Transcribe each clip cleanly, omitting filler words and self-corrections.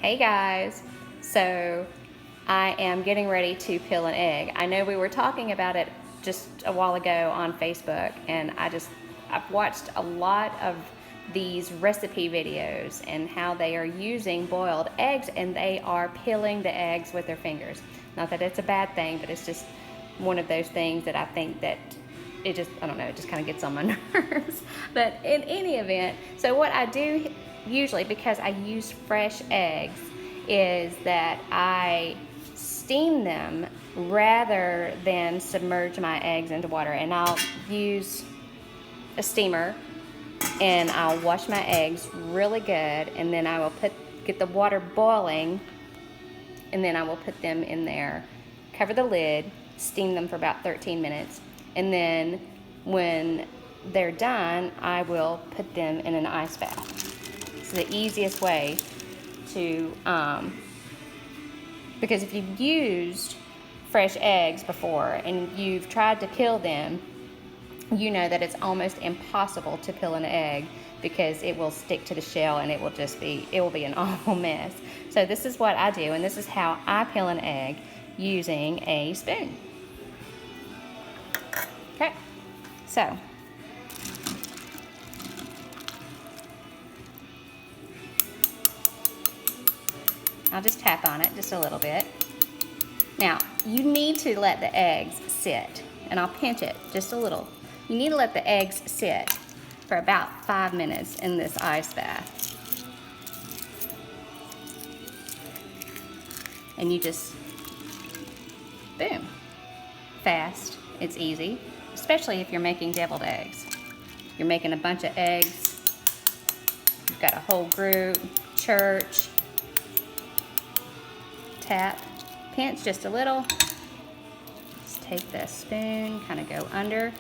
Hey guys, so I am getting ready to peel an egg. I know we were talking about it just a while ago on Facebook, and I've watched a lot of these recipe videos and how they are using boiled eggs, and they are peeling the eggs with their fingers. Not that it's a bad thing, but it's just one of those things that I think that I don't know, it just kind of gets on my nerves. But in any event, so what I do usually, because I use fresh eggs, is that I steam them rather than submerge my eggs into water. And I'll use a steamer and I'll wash my eggs really good, and then I will get the water boiling, and then I will put them in there, cover the lid, steam them for about 13 minutes, and then when they're done, I will put them in an ice bath. It's the easiest way to, because if you've used fresh eggs before and you've tried to peel them, you know that it's almost impossible to peel an egg because it will stick to the shell and it will be an awful mess. So this is what I do, and this is how I peel an egg using a spoon. Okay, so I'll just tap on it just a little bit. Now, you need to let the eggs sit, and I'll pinch it just a little. You need to let the eggs sit for about 5 minutes in this ice bath. And you just, boom, fast, it's easy, especially if you're making deviled eggs. You're making a bunch of eggs, you've got a whole group, church, tap, pinch just a little, just take the spoon, kind of go under.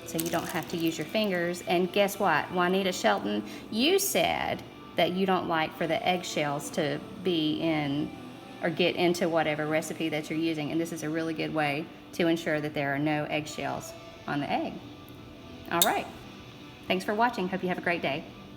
So you don't have to use your fingers. And guess what, Juanita Shelton, you said that you don't like for the eggshells to be in or get into whatever recipe that you're using, and this is a really good way to ensure that there are no eggshells on the egg. All right, thanks for watching. Hope you have a great day.